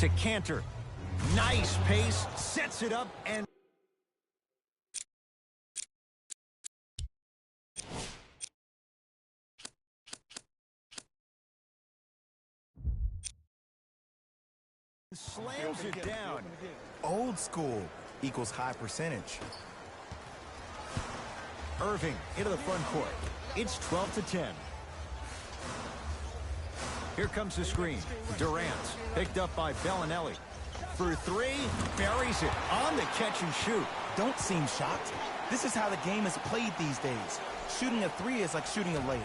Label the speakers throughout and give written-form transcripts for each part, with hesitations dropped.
Speaker 1: to Cantor. Nice pace, sets it up, and slams it down.
Speaker 2: Old school equals high percentage.
Speaker 1: Irving into the front court. It's 12-10. Here comes the screen. Durant picked up by Bellinelli. For three, buries it on the catch and shoot.
Speaker 2: Don't seem shocked. This is how the game is played these days. Shooting a three is like shooting a layup.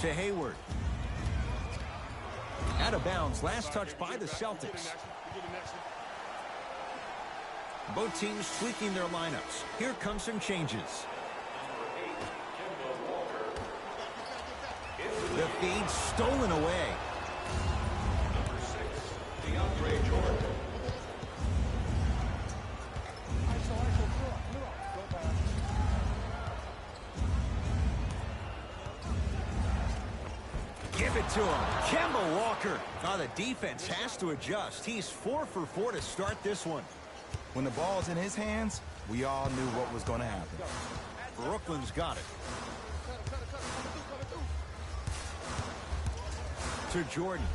Speaker 1: To Hayward. Out of bounds. Last touch by the Celtics. Both teams tweaking their lineups. Here comes some changes. The feed stolen away.
Speaker 3: Number 6, DeAndre Jordan.
Speaker 1: Give it to him. Kemba Walker. Now the defense has to adjust. He's 4 for 4 to start this one.
Speaker 2: When the ball's in his hands, we all knew what was going to happen.
Speaker 1: Brooklyn's got it. To Jordan.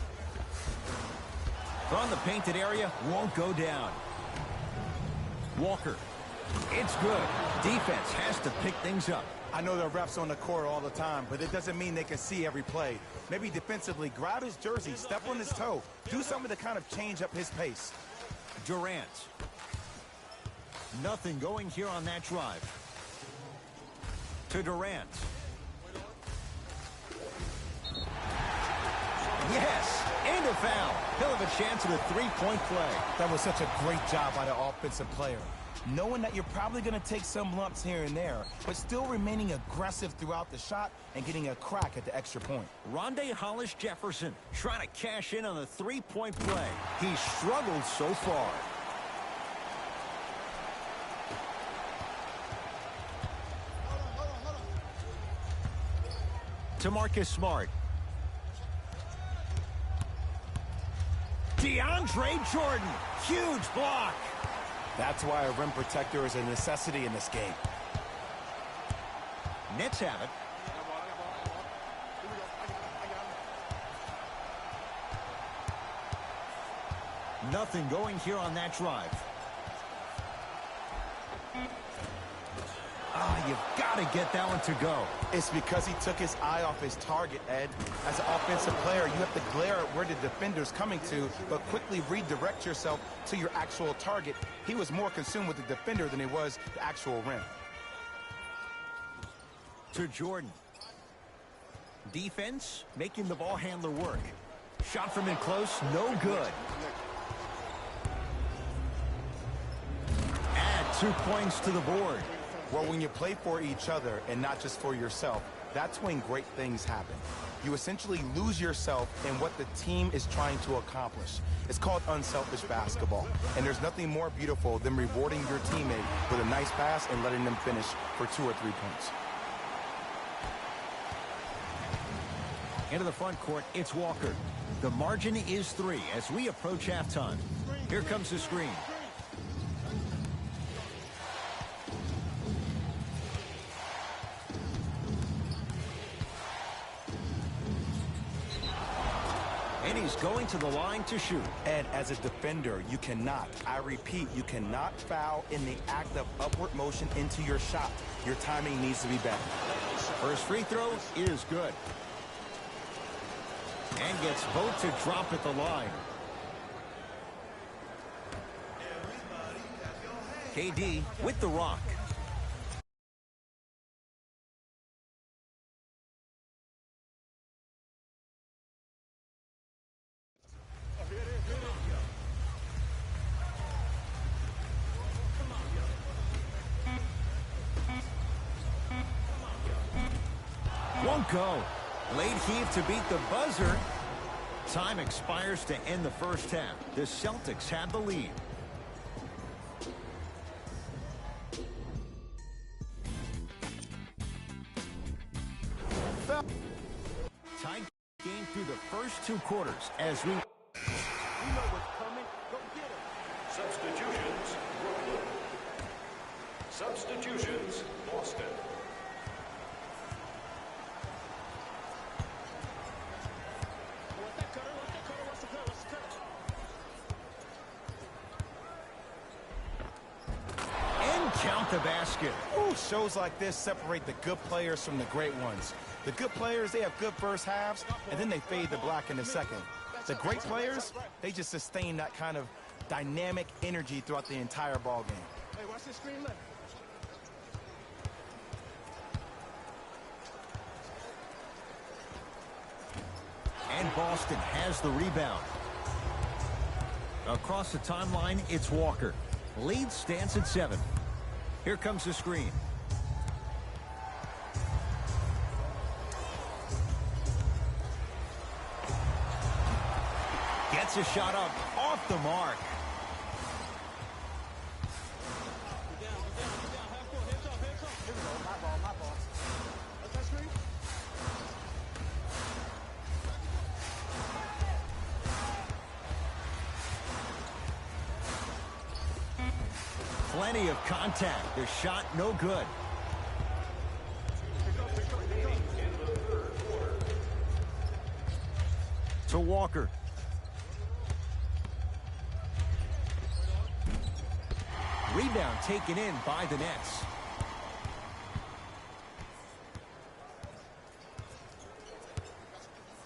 Speaker 1: From the painted area, won't go down. Walker. It's good. Defense has to pick things up.
Speaker 2: I know there are refs on the court all the time, but it doesn't mean they can see every play. Maybe defensively, grab his jersey, step on his toe, do something to kind of change up his pace.
Speaker 1: Durant. Nothing going here on that drive. To Durant. Yes, and a foul. He'll have a chance at a three-point play.
Speaker 2: That was such a great job by the offensive player. Knowing that you're probably going to take some lumps here and there, but still remaining aggressive throughout the shot and getting a crack at the extra point.
Speaker 1: Rondae Hollis-Jefferson trying to cash in on a three-point play. He struggled so far. To Marcus Smart. DeAndre Jordan. Huge block.
Speaker 2: That's why a rim protector is a necessity in this game.
Speaker 1: Nets have it. Nothing going here on that drive. You've got to get that one to go.
Speaker 2: It's because he took his eye off his target, Ed. As an offensive player, you have to glare at where the defender's coming to, but quickly redirect yourself to your actual target. He was more consumed with the defender than he was the actual rim.
Speaker 1: To Jordan. Defense making the ball handler work. Shot from in close, no good. Add 2 points to the board.
Speaker 2: Well, when you play for each other and not just for yourself, that's when great things happen. You essentially lose yourself in what the team is trying to accomplish. It's called unselfish basketball. And there's nothing more beautiful than rewarding your teammate with a nice pass and letting them finish for 2 or 3 points.
Speaker 1: Into the front court, it's Walker. The margin is 3 as we approach halftime. Here comes the screen. And he's going to the line to shoot.
Speaker 2: And as a defender, you cannot, I repeat, you cannot foul in the act of upward motion into your shot. Your timing needs to be better.
Speaker 1: First free throw is good. And gets both to drop at the line. KD with the rock. Won't go. Late heave to beat the buzzer. Time expires to end the first half. The Celtics have the lead. through the first 2 quarters as we...
Speaker 3: You know what's coming. Go get him. Substitutions, Brooklyn. Substitutions, Boston.
Speaker 1: And count the basket.
Speaker 2: Ooh, shows like this separate the good players from the great ones. The good players, they have good first halves, and then they fade to black in the second. The great players, they just sustain that kind of dynamic energy throughout the entire ball game.
Speaker 3: Hey, watch this screen left.
Speaker 1: And Boston has the rebound. Across the timeline, it's Walker. Lead stands at 7. Here comes the screen. Gets a shot up, off the mark. Plenty of contact. The shot no good. To Walker. Rebound taken in by the Nets.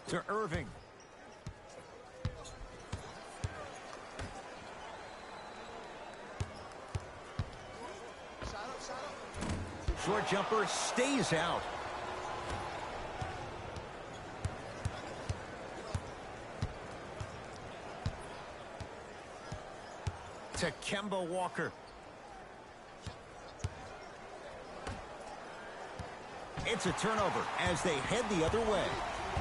Speaker 1: To Irving. Short jumper stays out. To Kemba Walker. It's a turnover as they head the other way.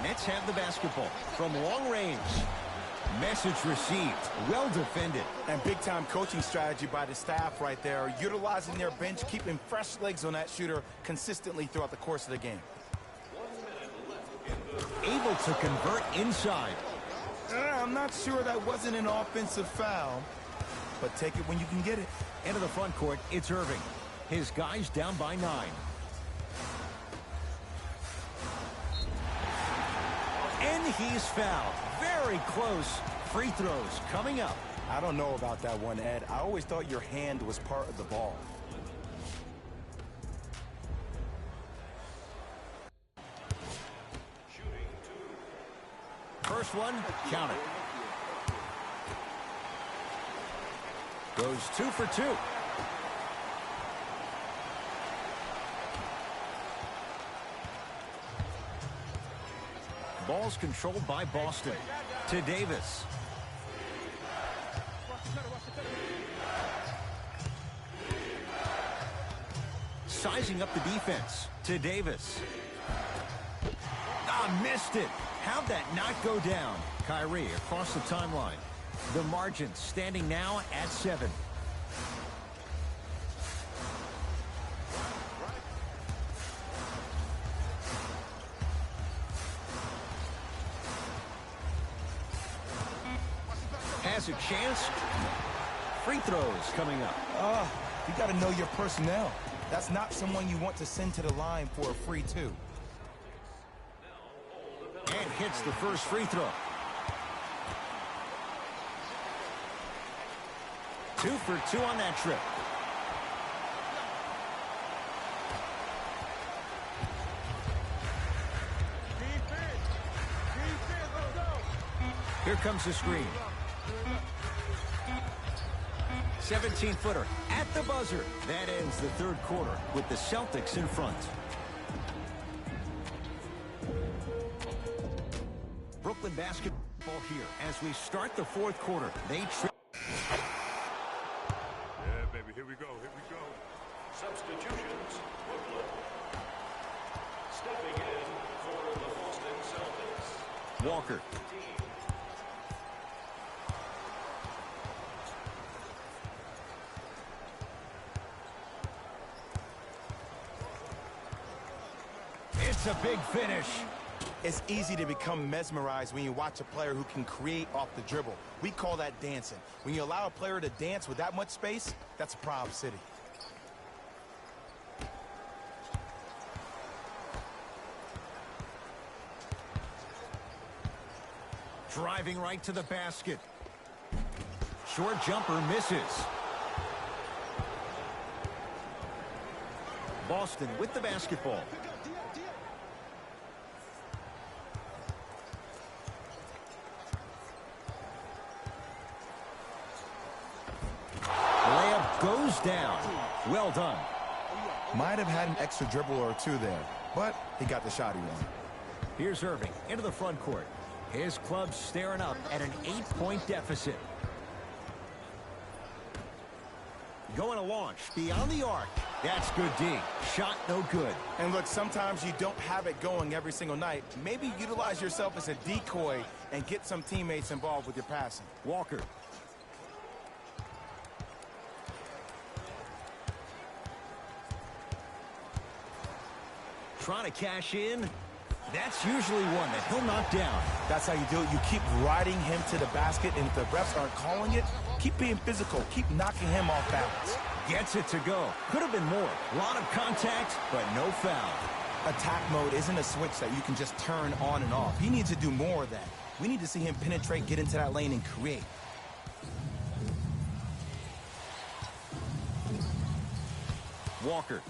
Speaker 1: Nets have the basketball from long range. Message received. Well defended.
Speaker 2: And big-time coaching strategy by the staff right there, utilizing their bench, keeping fresh legs on that shooter consistently throughout the course of the game.
Speaker 1: Able to convert inside.
Speaker 2: I'm not sure that wasn't an offensive foul, but take it when you can get it.
Speaker 1: Into the front court, it's Irving. His guys down by 9. And he's fouled. Very close. Free throws coming up.
Speaker 2: I don't know about that one, Ed. I always thought your hand was part of the ball.
Speaker 1: First one, count it. Goes 2 for 2. Ball's controlled by Boston. To Davis. Sizing up the defense. To Davis. Missed it. How'd that not go down? Kyrie across the timeline. The margin standing now at 7. Has a chance. Free throws coming up.
Speaker 2: You got to know your personnel. That's not someone you want to send to the line for a free 2.
Speaker 1: And hits the first free throw. 2 for 2 on that trip. Here comes the screen. 17-footer at the buzzer. That ends the third quarter with the Celtics in front. Brooklyn basketball here as we start the fourth quarter. They
Speaker 3: Yeah, baby, here we go, here we go. Substitutions, Brooklyn. Stepping in for the Boston Celtics.
Speaker 1: Walker. It's a big finish.
Speaker 2: It's easy to become mesmerized when you watch a player who can create off the dribble. We call that dancing. When you allow a player to dance with that much space, that's a problem city.
Speaker 1: Driving right to the basket. Short jumper misses. Boston with the basketball. Layup goes down. Well done.
Speaker 2: Might have had an extra dribble or two there, but he got the shot he wanted.
Speaker 1: Here's Irving into the front court. His club's staring up at an 8-point deficit. Going to launch beyond the arc. That's good D. Shot no good.
Speaker 2: And look, sometimes you don't have it going every single night. Maybe utilize yourself as a decoy and get some teammates involved with your passing.
Speaker 1: Walker. Trying to cash in. That's usually one that he'll knock down.
Speaker 2: That's how you do it. You keep riding him to the basket, and if the refs aren't calling it, keep being physical. Keep knocking him off balance.
Speaker 1: Gets it to go. Could have been more. A lot of contact, but no foul.
Speaker 2: Attack mode isn't a switch that you can just turn on and off. He needs to do more of that. We need to see him penetrate, get into that lane, and create.
Speaker 1: Walker.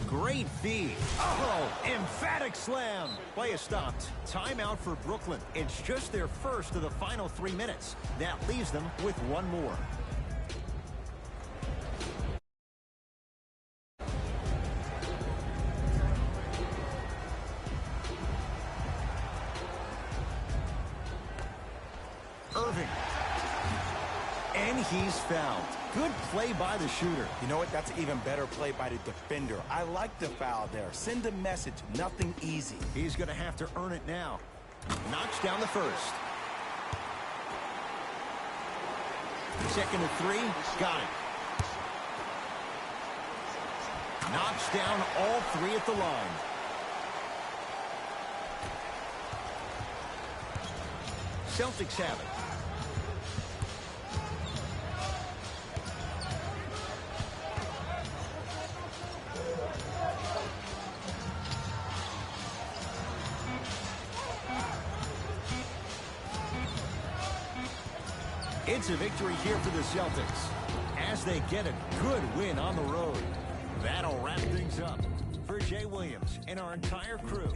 Speaker 1: Great feed. Oh, emphatic slam. Play is stopped. Timeout for Brooklyn. It's just their first of the final 3 minutes. That leaves them with one more. Irving. And he's fouled. Good play by the shooter.
Speaker 2: You know what? That's an even better play by the defender. I like the foul there. Send a message. Nothing easy.
Speaker 1: He's going to have to earn it now. Knocks down the first. Second to three. Got it. Knocks down all three at the line. Celtics have it. It's a victory here for the Celtics as they get a good win on the road. That'll wrap things up. For Jay Williams and our entire crew.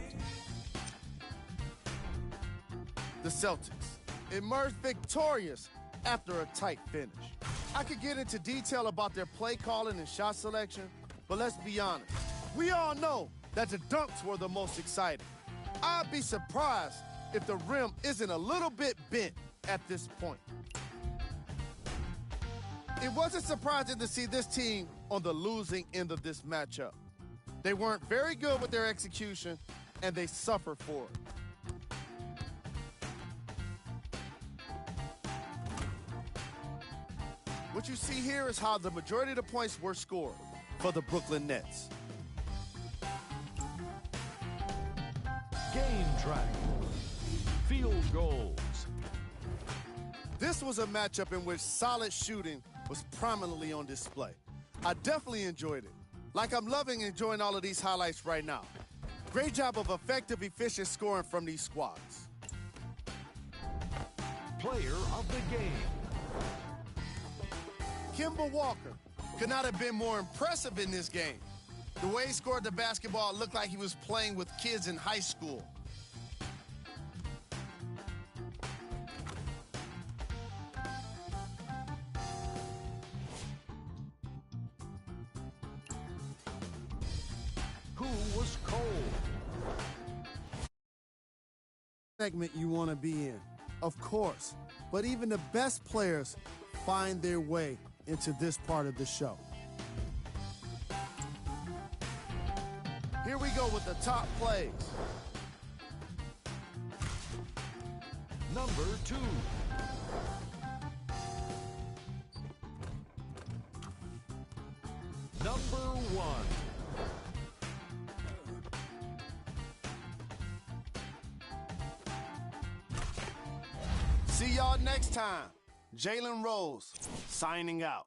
Speaker 4: The Celtics emerged victorious after a tight finish. I could get into detail about their play calling and shot selection, but let's be honest. We all know that the dunks were the most exciting. I'd be surprised if the rim isn't a little bit bent at this point. It wasn't surprising to see this team on the losing end of this matchup. They weren't very good with their execution, and they suffered for it. What you see here is how the majority of the points were scored for the Brooklyn Nets.
Speaker 3: Game track. Field goals.
Speaker 4: This was a matchup in which solid shooting was prominently on display. I definitely enjoyed it. Like I'm loving enjoying all of these highlights right now. Great job of effective, efficient scoring from these squads.
Speaker 3: Player of the game.
Speaker 4: Kemba Walker could not have been more impressive in this game. The way he scored the basketball looked like he was playing with kids in high school.
Speaker 3: Who was cold?
Speaker 4: Segment you want to be in, of course, but even the best players find their way into this part of the show. Here we go with the top plays.
Speaker 3: Number 2. Number 1.
Speaker 4: See y'all next time. Jalen Rose, signing out.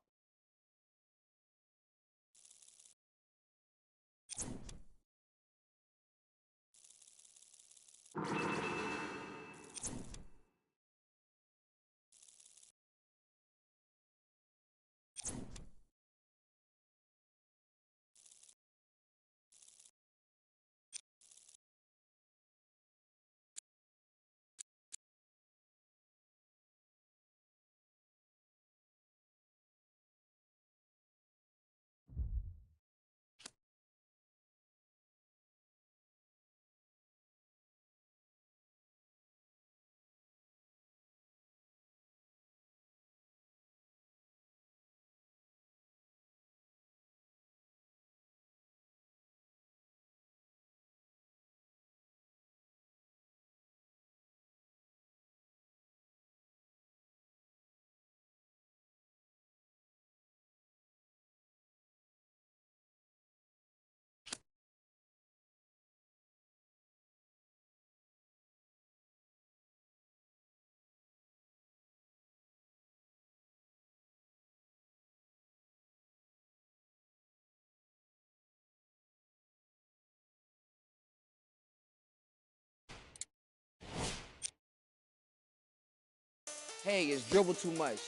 Speaker 5: Hey, it's Dribble Too Much.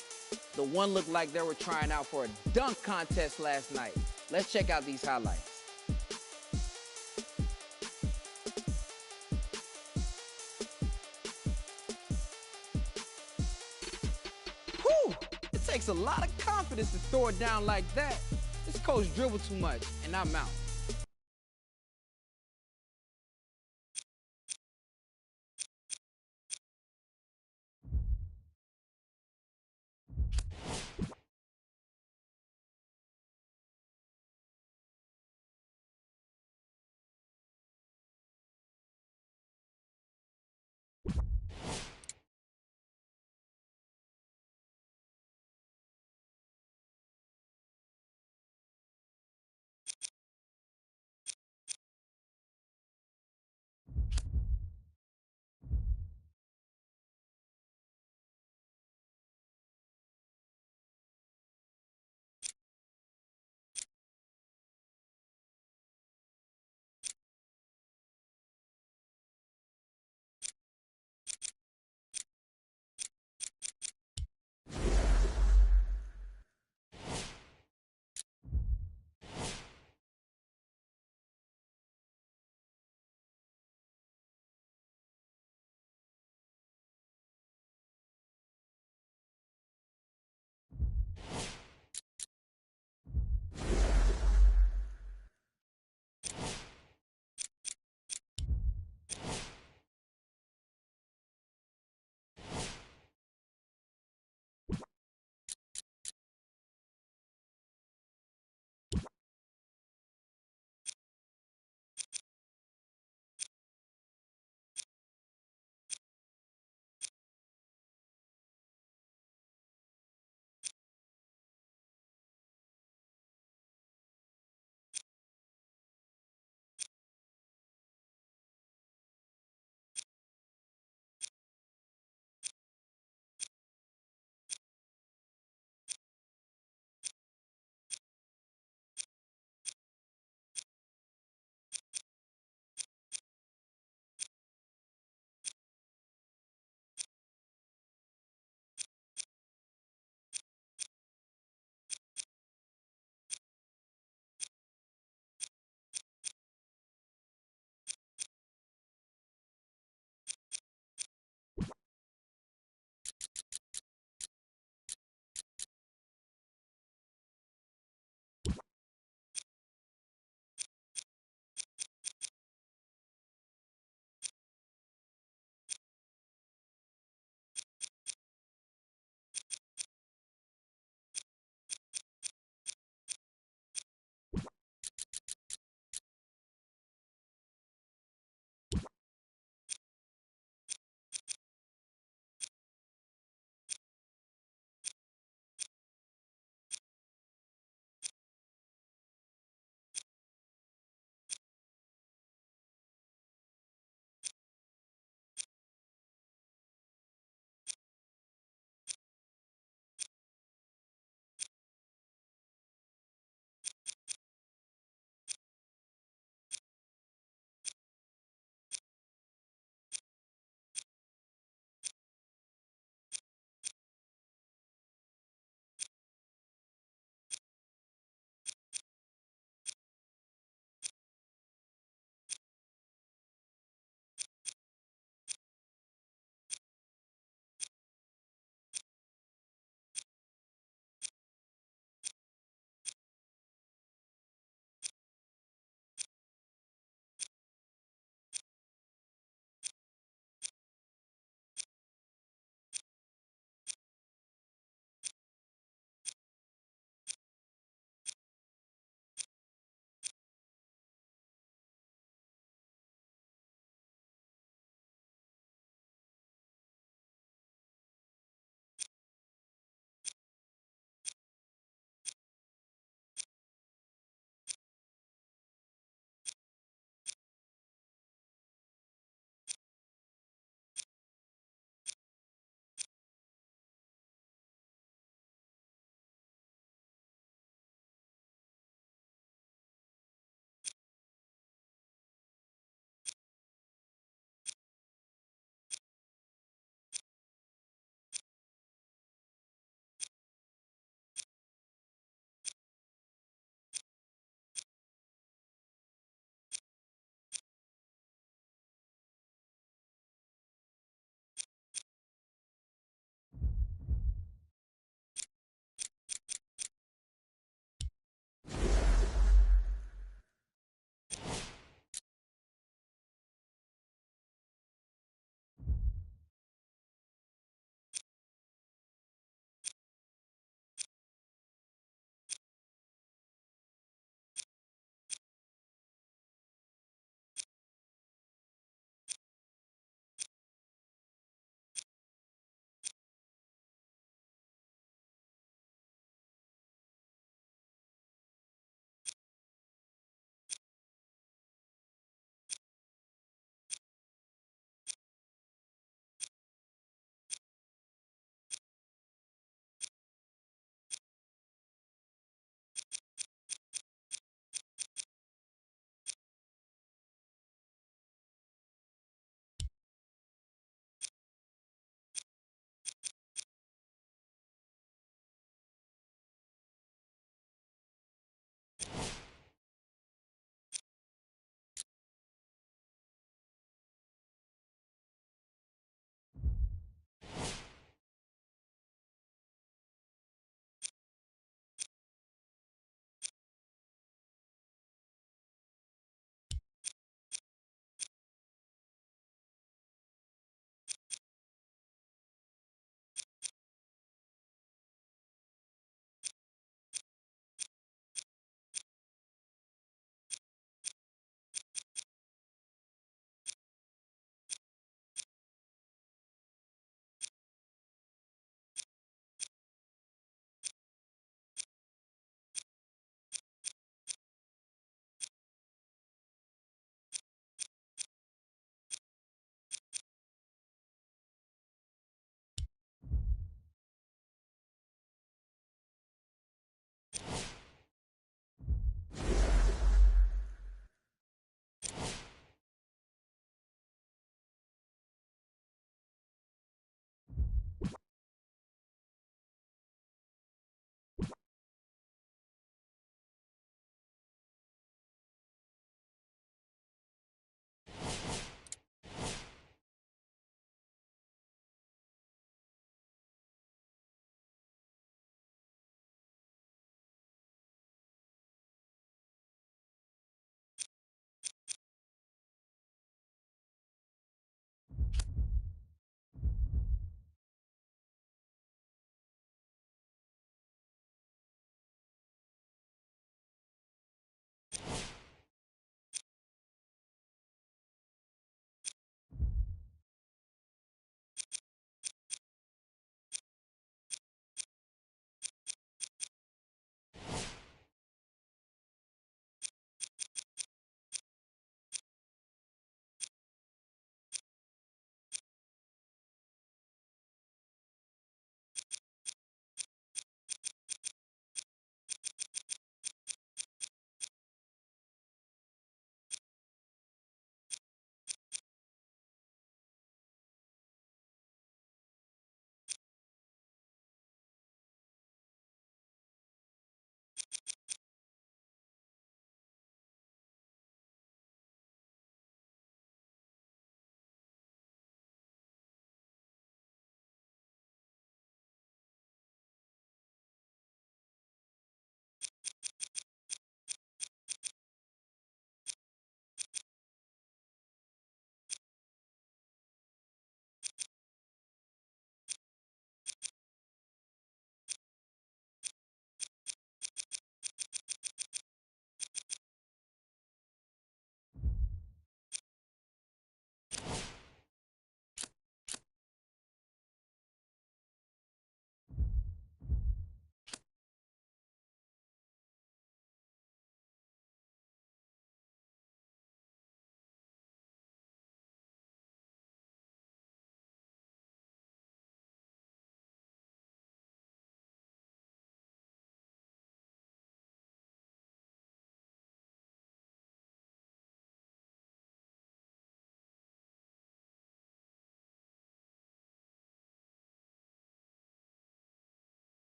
Speaker 5: The one looked like they were trying out for a dunk contest last night. Let's check out these highlights. Whew! It takes a lot of confidence to throw it down like that. This coach dribble too much, and I'm out.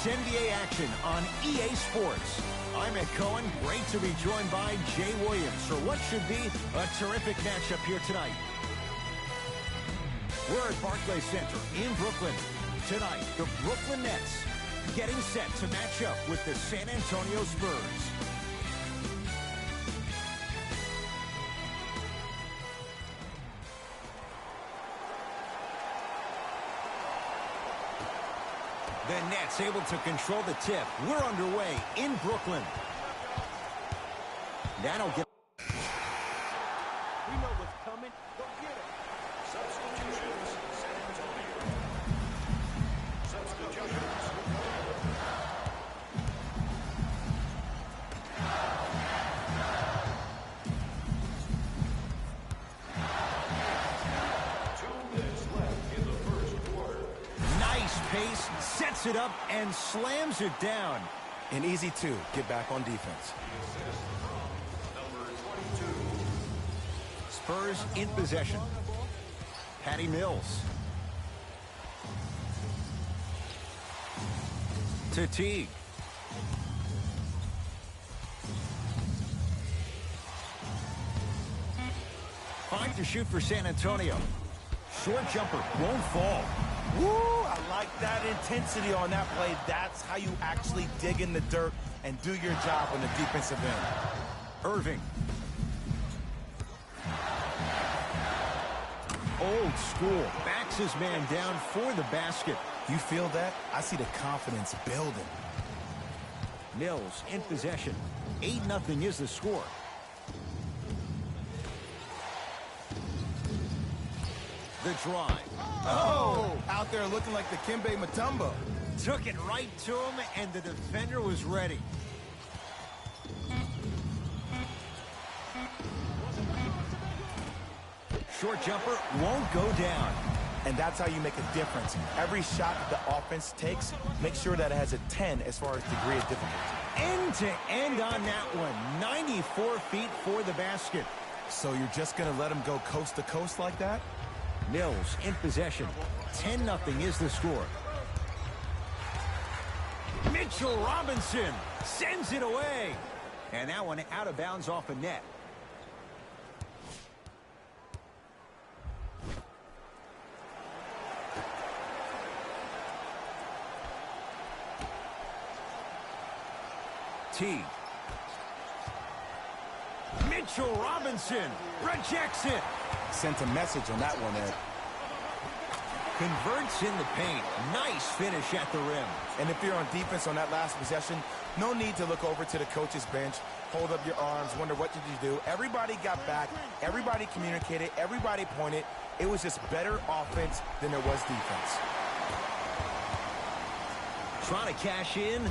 Speaker 1: It's NBA action on EA Sports. I'm Ed Cohen. Great to be joined by Jay Williams for what should be a terrific matchup here tonight. We're at Barclays Center in Brooklyn. Tonight, the Brooklyn Nets getting set to match up with the San Antonio Spurs. The Nets able to control the tip. We're underway in Brooklyn. That'll get...
Speaker 3: We know what's coming. Go get it. Substitutions. San Antonio. Substitutions.
Speaker 1: Pace, sets it up, and slams it down.
Speaker 2: An easy two. Get back on defense.
Speaker 1: Spurs in possession. Patty Mills. To Teague. Five to shoot for San Antonio. Short jumper won't fall.
Speaker 2: Woo! I like that intensity on that play. That's how you actually dig in the dirt and do your job on the defensive end.
Speaker 1: Irving. Old school. Backs his man down for the basket.
Speaker 2: You feel that? I see the confidence building.
Speaker 1: Mills in possession. 8-0 is the score. The drive.
Speaker 2: Oh! Out there looking like the Kimbe Mutombo.
Speaker 1: Took it right to him, and the defender was ready. Short jumper won't go down.
Speaker 2: And that's how you make a difference. Every shot that the offense takes, make sure that it has a 10 as far as degree of difficulty.
Speaker 1: End to end on that one. 94 feet for the basket.
Speaker 2: So you're just going to let him go coast to coast like that?
Speaker 1: Mills in possession. 10-0 is the score. Mitchell Robinson sends it away. And that one out of bounds off a net. Teague. Mitchell Robinson rejects it.
Speaker 2: Sent a message on that one, Ed.
Speaker 1: Converts in the paint. Nice finish at the rim.
Speaker 2: And if you're on defense on that last possession, no need to look over to the coach's bench, hold up your arms, wonder what did you do. Everybody got back. Everybody communicated. Everybody pointed. It was just better offense than there was defense.
Speaker 1: Trying to cash in.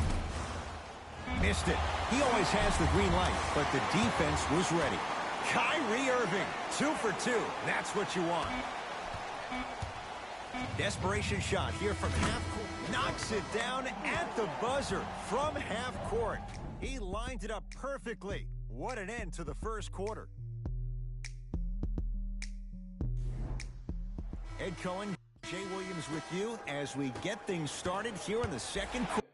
Speaker 1: Missed it. He always has the green light, but the defense was ready. Kyrie Irving, 2 for 2. That's what you want. Desperation shot here from half court. Knocks it down at the buzzer from half court. He lined it up perfectly. What an end to the first quarter. Ed Cohen, Jay Williams with you as we get things started here in the second quarter.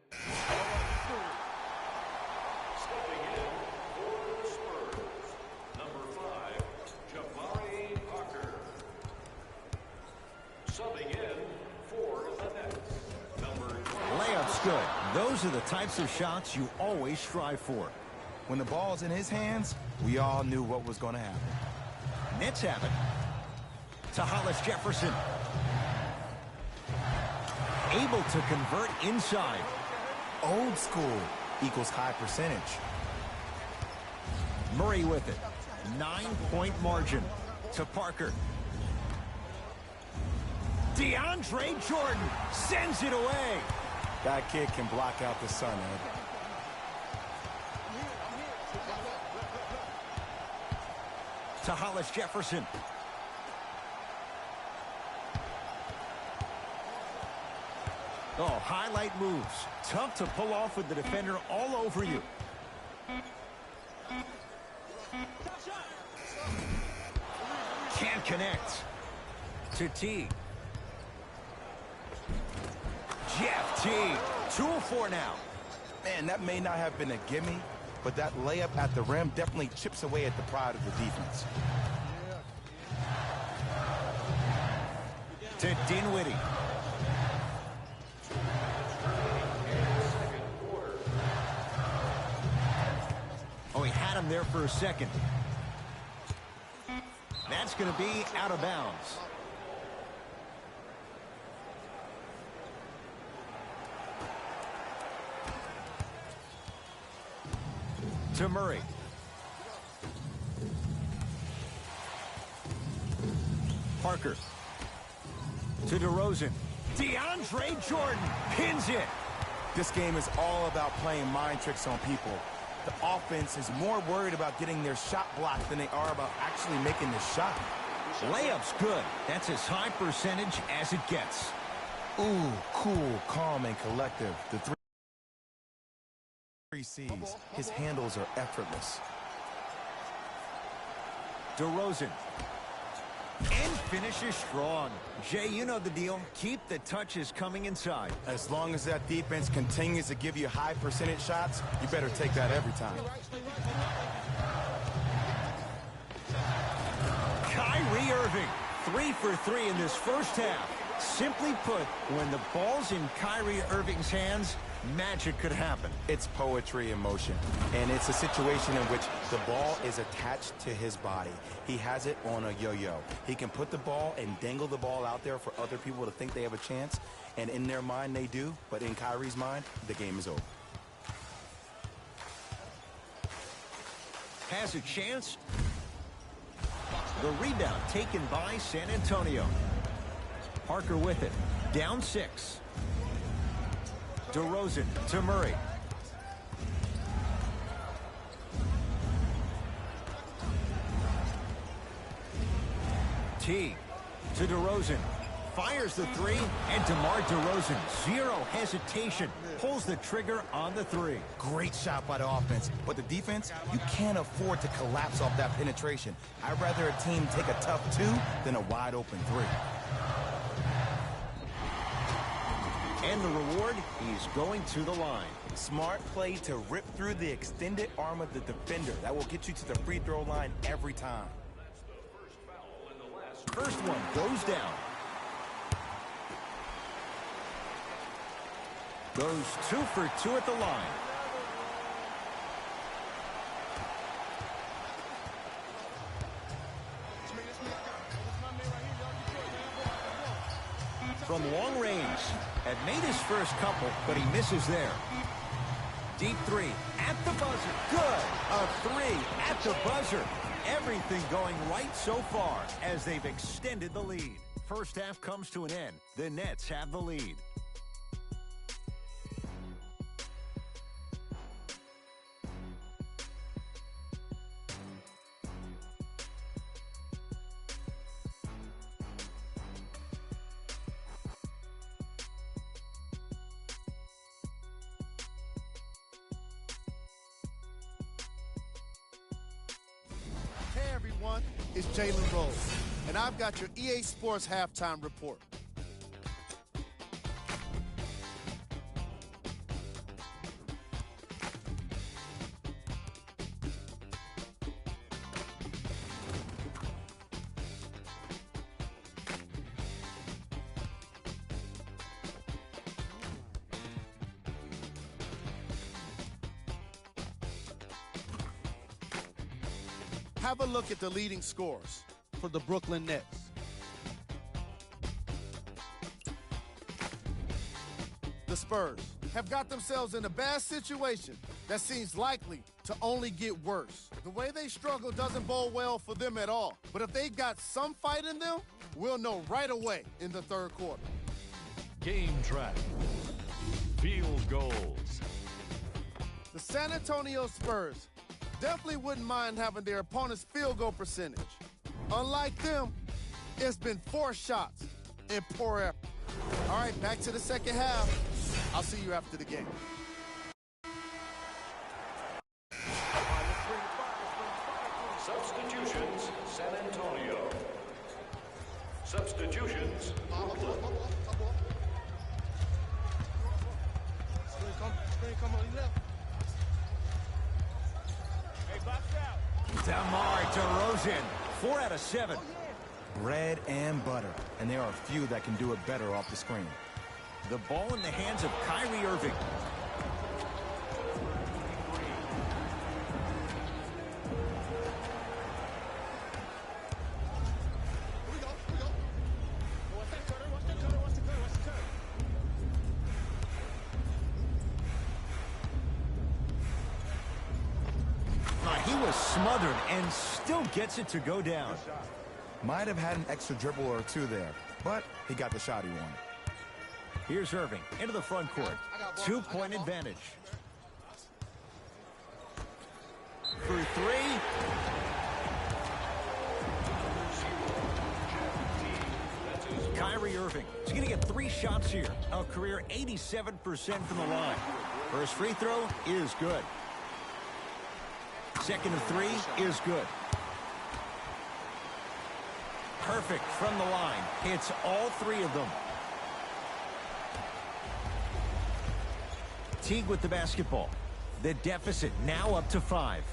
Speaker 1: Good. Those are the types of shots you always strive for.
Speaker 2: When the ball's in his hands, we all knew what was going to happen.
Speaker 1: Nets have it. To Hollis Jefferson. Able to convert inside.
Speaker 2: Old school equals high percentage.
Speaker 1: Murray with it. 9-point margin to Parker. DeAndre Jordan sends it away.
Speaker 2: That kid can block out the sun, Ed.
Speaker 1: To Hollis Jefferson. Oh, highlight moves. Tough to pull off with the defender all over you. Can't connect. To Teague. Jeff Teague, 2 of 4 now.
Speaker 2: Man, that may not have been a gimme, but that layup at the rim definitely chips away at the pride of the defense.
Speaker 1: To Dinwiddie. Oh, he had him there for a second. That's going to be out of bounds. To Murray. Parker. To DeRozan. DeAndre Jordan pins it.
Speaker 2: This game is all about playing mind tricks on people. The offense is more worried about getting their shot blocked than they are about actually making the shot.
Speaker 1: Layup's good. That's as high percentage as it gets.
Speaker 2: Ooh, cool, calm, and collective. The three C's. His handles are effortless.
Speaker 1: DeRozan. And finishes strong. Jay, you know the deal. Keep the touches coming inside.
Speaker 2: As long as that defense continues to give you high percentage shots, you better take that every time.
Speaker 1: Kyrie Irving, 3 for 3 in this first half. Simply put, when the ball's in Kyrie Irving's hands, magic could happen.
Speaker 2: It's poetry in motion, and it's a situation in which the ball is attached to his body. He has it on a yo-yo. He can put the ball and dangle the ball out there for other people to think they have a chance, and in their mind they do, but in Kyrie's mind, the game is over.
Speaker 1: Has a chance. The rebound taken by San Antonio. Parker with it. Down 6. DeRozan to Murray. T to DeRozan. Fires the 3, and DeMar DeRozan, zero hesitation, pulls the trigger on the 3.
Speaker 2: Great shot by the offense, but the defense, you can't afford to collapse off that penetration. I'd rather a team take a tough 2 than a wide open 3.
Speaker 1: And the reward, he's going to the line.
Speaker 2: Smart play to rip through the extended arm of the defender. That will get you to the free throw line every time.
Speaker 1: First one goes down. Goes 2 for 2 at the line. From long range, had made his first couple, but he misses there. Deep 3 at the buzzer. Good. A 3 at the buzzer. Everything going right so far as they've extended the lead. First half comes to an end. The Nets have the lead.
Speaker 4: Hey everyone, it's Jalen Rose, and I've got your EA Sports Halftime Report. Have a look at the leading scores for the Brooklyn Nets. The Spurs have got themselves in a bad situation that seems likely to only get worse. The way they struggle doesn't bode well for them at all. But if they've got some fight in them, we'll know right away in the third quarter.
Speaker 6: Game track. Field goals.
Speaker 4: The San Antonio Spurs definitely wouldn't mind having their opponent's field goal percentage. Unlike them, it's been 4 shots and poor effort. All right, back to the second half. I'll see you after the game.
Speaker 3: Substitutions, San Antonio. Substitutions, Brooklyn.
Speaker 1: DeMar DeRozan, 4 out of 7.
Speaker 2: Bread and butter. And there are few that can do it better off the screen.
Speaker 1: The ball in the hands of Kyrie Irving. He was smothered and still gets it to go down.
Speaker 2: Might have had an extra dribble or two there, but he got the shot he wanted.
Speaker 1: Here's Irving into the front court. 2-point advantage. For 3. Kyrie Irving. He's going to get 3 shots here. A career 87% from the line. First free throw is good. Second of 3 is good. Perfect from the line. Hits all 3 of them. Teague with the basketball. The deficit now up to 5.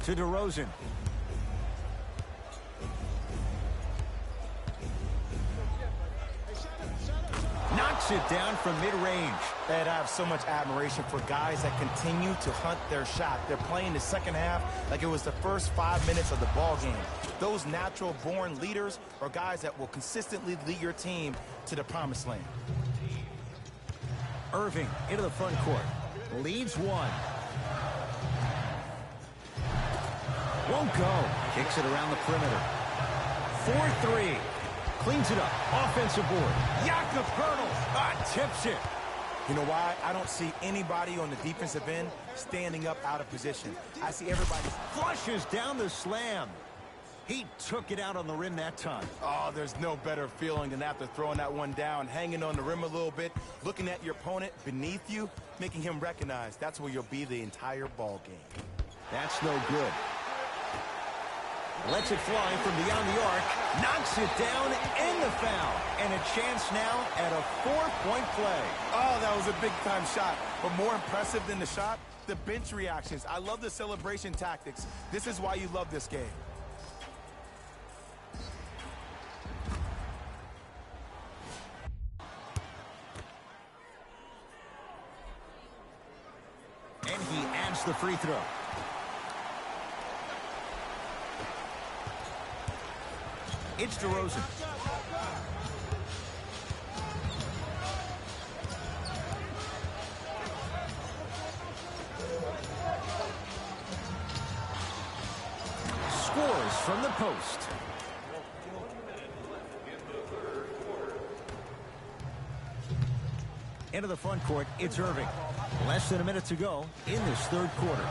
Speaker 1: To DeRozan. Knocks it down from mid-range.
Speaker 2: Ed, I have so much admiration for guys that continue to hunt their shot. They're playing the second half like it was the first 5 minutes of the ball game. Those natural-born leaders are guys that will consistently lead your team to the promised land.
Speaker 1: Irving into the front court. Leads 1. Won't go. Kicks it around the perimeter. 4-3. Cleans it up. Offensive board. Jakob Poeltl tips it.
Speaker 2: You know why? I don't see anybody on the defensive end standing up out of position. I see everybody.
Speaker 1: Flushes down the slam. He took it out on the rim that time.
Speaker 2: Oh, there's no better feeling than after throwing that one down, hanging on the rim a little bit, looking at your opponent beneath you, making him recognize that's where you'll be the entire ball game.
Speaker 1: That's no good. Lets it fly from beyond the arc. Knocks it down in the foul. And a chance now at a 4-point play.
Speaker 2: Oh, that was a big-time shot. But more impressive than the shot, the bench reactions. I love the celebration tactics. This is why you love this game.
Speaker 1: And he adds the free throw. It's DeRozan. Scores from the post. Into the front court, it's Irving. Less than a minute to go in this third quarter.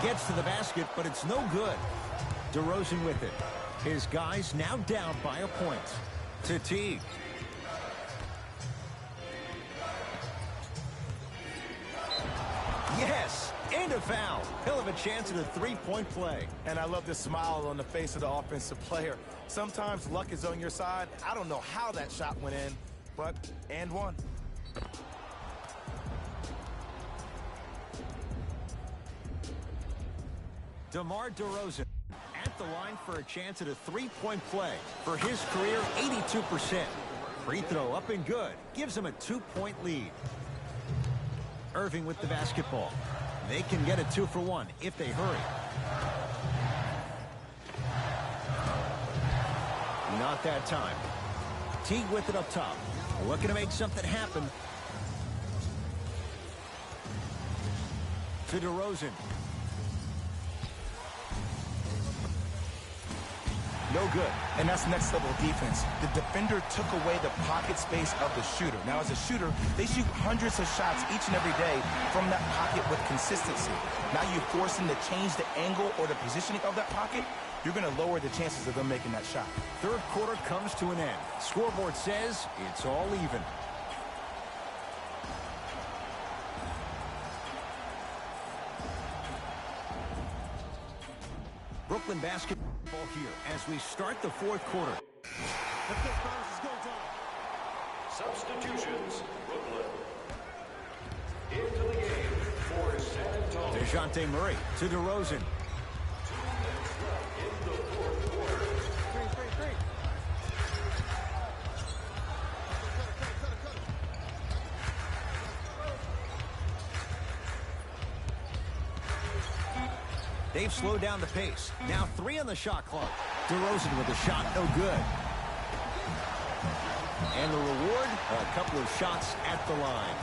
Speaker 1: Gets to the basket, but it's no good. DeRozan with it. His guys now down by a point. To Teague. Yes, and a foul. He'll have a chance at a 3-point play.
Speaker 2: And I love the smile on the face of the offensive player. Sometimes luck is on your side. I don't know how that shot went in, but and one.
Speaker 1: DeMar DeRozan at the line for a chance at a 3-point play. For his career, 82%. Free throw up and good. Gives him a 2-point lead. Irving with the basketball. They can get a 2-for-1 if they hurry. Not that time. Teague with it up top. Looking to make something happen. To DeRozan. No good.
Speaker 2: And that's next level defense. The defender took away the pocket space of the shooter. Now, as a shooter, they shoot hundreds of shots each and every day from that pocket with consistency. Now you force them to change the angle or the positioning of that pocket, you're going to lower the chances of them making that shot.
Speaker 1: Third quarter comes to an end. Scoreboard says it's all even. Brooklyn basket. Ball here as we start the fourth quarter.
Speaker 3: Substitutions, Brooklyn. Into the game for San Antonio.
Speaker 1: DeJounte Murray to DeRozan.
Speaker 3: 2 minutes left in the fourth quarter.
Speaker 1: They've slowed down the pace. Now 3 on the shot clock. DeRozan with a shot, no good. And the reward, a couple of shots at the line.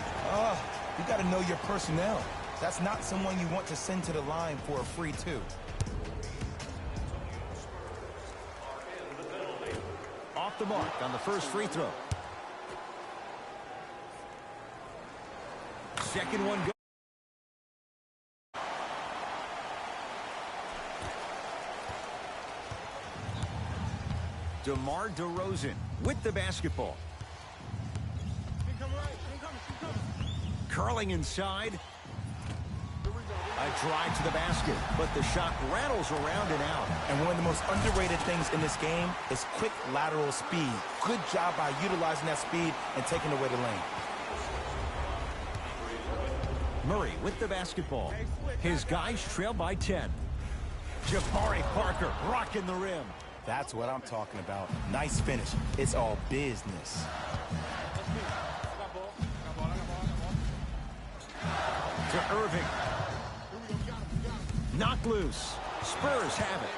Speaker 2: You got to know your personnel. That's not someone you want to send to the line for a free two.
Speaker 1: Off the mark on the first free throw. Second one go. DeMar DeRozan with the basketball. Curling inside. A drive to the basket, but the shot rattles around and out.
Speaker 2: And one of the most underrated things in this game is quick lateral speed. Good job by utilizing that speed and taking away the lane.
Speaker 1: Murray with the basketball. His guys trail by 10. Jabari Parker rocking the rim.
Speaker 2: That's what I'm talking about. Nice finish. It's all business.
Speaker 1: To Irving. Knocked loose. Spurs have it.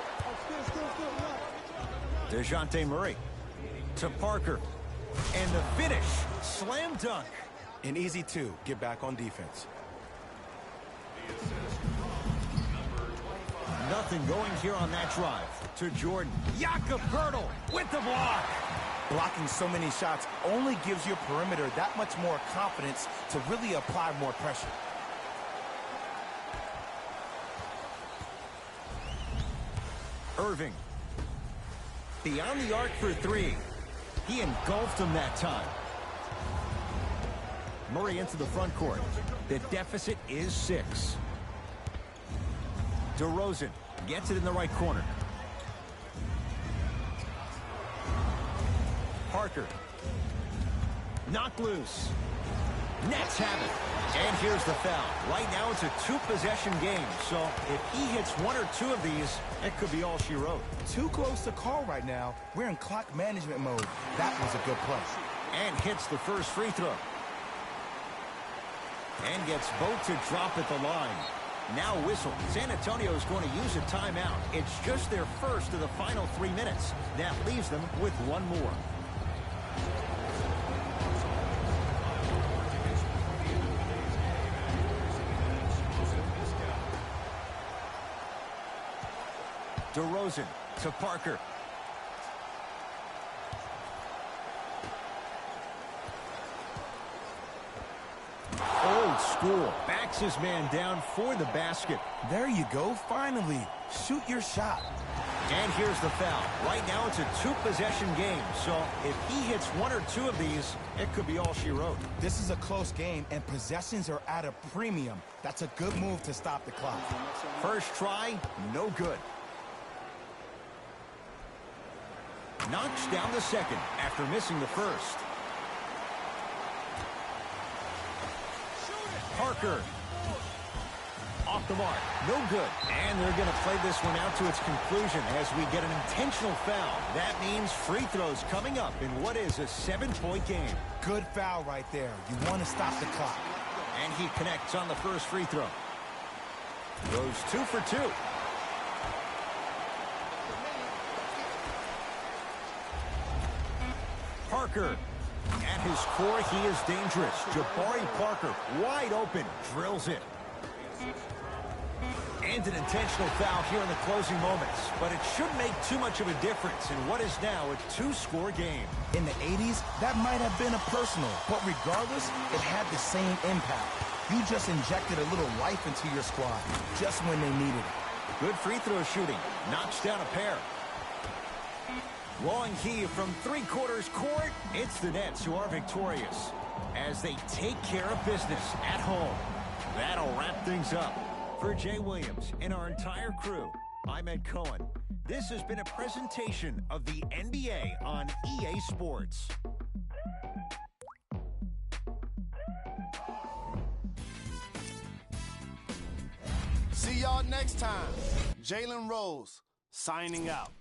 Speaker 1: DeJounte Murray to Parker. And the finish. Slam dunk.
Speaker 2: An easy 2. Get back on defense.
Speaker 1: Nothing going here on that drive. To Jordan. Jakob Poeltl with the block.
Speaker 2: Blocking so many shots only gives your perimeter that much more confidence to really apply more pressure.
Speaker 1: Irving. Beyond the arc for 3. He engulfed him that time. Murray into the front court. The deficit is 6. DeRozan gets it in the right corner. Parker. Knocked loose. Nets have it. And here's the foul. Right now it's a 2-possession game, so if he hits 1 or 2 of these, it could be all she wrote.
Speaker 2: Too close to call right now. We're in clock management mode. That was a good play.
Speaker 1: And hits the first free throw. And gets both to drop at the line. Now whistle. San Antonio is going to use a timeout. It's just their first of the final 3 minutes. That leaves them with 1 more. DeRozan to Parker. Old school. Backs his man down for the basket.
Speaker 2: There you go. Finally. Shoot your shot.
Speaker 1: And here's the foul. Right now it's a 2-possession game, so if he hits 1 or 2 of these, it could be all she wrote.
Speaker 2: This is a close game, and possessions are at a premium. That's a good move to stop the clock.
Speaker 1: First try, no good. Knocks down the second after missing the first. Parker. Off the mark. No good. And they're going to play this one out to its conclusion as we get an intentional foul. That means free throws coming up in what is a 7-point game.
Speaker 2: Good foul right there. You want to stop the clock.
Speaker 1: And he connects on the first free throw. Goes 2 for 2. Parker. At his core, he is dangerous. Jabari Parker, wide open, drills it. And an intentional foul here in the closing moments. But it shouldn't make too much of a difference in what is now a 2-score game.
Speaker 2: In the 80s, that might have been a personal, but regardless, it had the same impact. You just injected a little life into your squad, just when they needed it.
Speaker 1: Good free throw shooting. Knocks down a pair. Long heave from 3/4 court. It's the Nets who are victorious as they take care of business at home. That'll wrap things up. For Jay Williams and our entire crew, I'm Ed Cohen. This has been a presentation of the NBA on EA Sports.
Speaker 4: See y'all next time. Jalen Rose, signing out.